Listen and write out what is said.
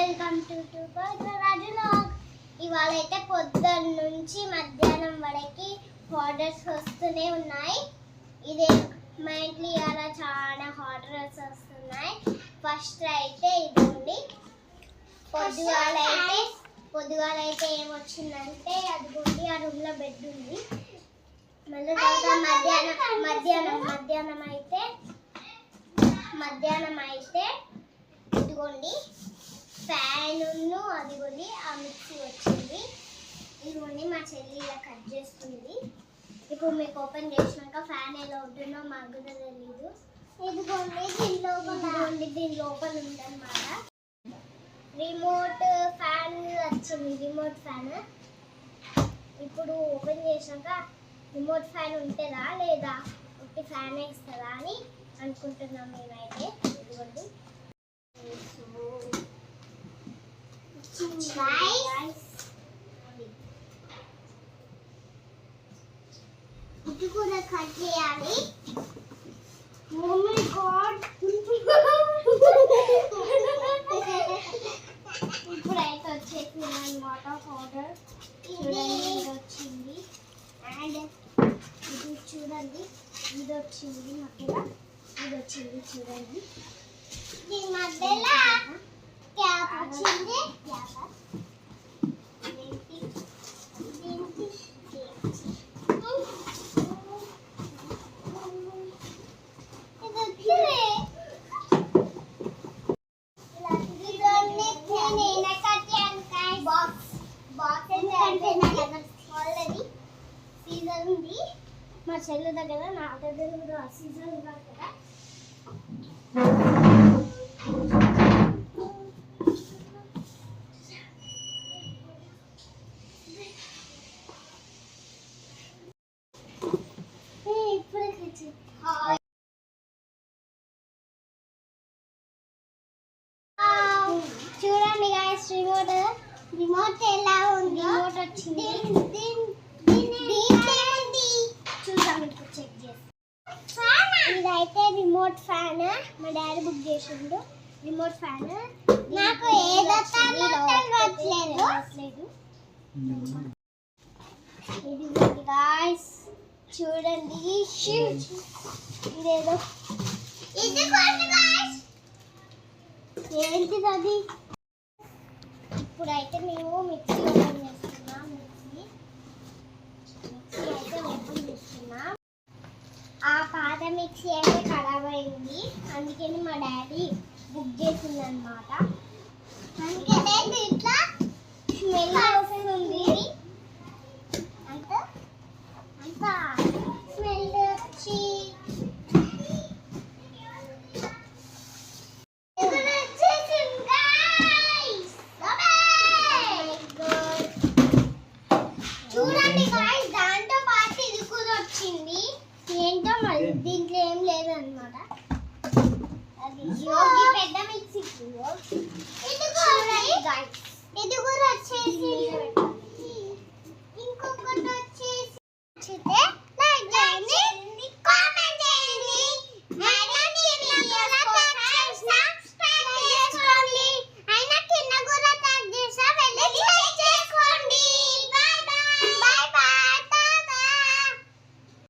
Welcome to Raju vlog. ఇవాళ అయితే పొద్దున్న నుంచి మధ్యాహ్నం వరకు ఆర్డర్స్ వస్తూనే ఉన్నాయి. ఇదే మా ఇంట్లో ఇవాళ చాలా ఆర్డర్స్ వస్తున్నాయి. ఫస్ట్ అయితే ఇదిగోండి, పొద్దుగాల అయితే ఏమొచ్చిందంటే అదిగోండి ఆ రూమ్లో బెడ్ ఉంది. మళ్ళీ తర్వాత మధ్యాహ్నం అయితే ఇదిగోండి ఫ్యాన్ అదిగోండి ఆ మిక్సీ వచ్చింది. ఇదిగోండి మా చెల్లి ఇలా కట్ చేస్తుంది. ఇప్పుడు మీకు ఓపెన్ చేసినాక ఫ్యాన్ ఎలా ఉంటుందో మాకు కూడా తెలీదు. ఇదిగోండి దీని లోపల ఉందన్నమాట రిమోట్ ఫ్యాన్ వచ్చింది. రిమోట్ ఫ్యాన్ ఇప్పుడు ఓపెన్ చేసినాక రిమోట్ ఫ్యాన్ ఉంటుందా లేదా ఒకటి ఫ్యాన్ వేస్తుందా అని అనుకుంటున్నాం మేమైతే. ఇదిగోండి ఇది కూడా కట్ చేయాలి. Oh my God. ఇప్పుడైతే వచ్చేసింది అన్నమాట పౌడర్. చూడండి ఇది వచ్చింది. అండ్ ఇది చూడండి ఇది వచ్చింది. మధ్యలో ఇది వచ్చింది చూడండి. దీని మధ్యలో క్యాప్ వచ్చింది. ఆల్రెడీ సీజన్ ఉంది మా చెల్లి దగ్గర, నా దగ్గర కూడా సీజన్ ఉన్నారు కదా. చూడండి గాయ్స్, రిమోట్ ఎలా ఉంది. రిమోట్ వచ్చింది. చూద్దాం ఇప్పుడు చెక్ చేసి. ఇదైతే రిమోట్ ఫ్యాన్ మా డాడీ బుక్ చేసిండు. రిమోట్ ఫ్యాన్ నాకు ఇది గాయ్స్ చూడండి. ఇదేదో ఏంటిది అది. ఇప్పుడైతే మేము మిక్సీ ఓపెన్ చేస్తున్నాం. మిక్సీ అయితే ఓపెన్ చేస్తున్నాం. ఆ పాత మిక్సీ అయితే ఖరాబ్ అయింది, అందుకని మా డాడీ బుక్ చేసింది అనమాట. అందుకనే ఇట్లా స్మెల్ వస్తుంది. అంతా స్మెల్ వచ్చి ఏంటో మళ్ళీ దీంట్లో ఏం లేదన్నమాట. అది పెద్ద మిక్సీ ఇది కూడా వచ్చేసి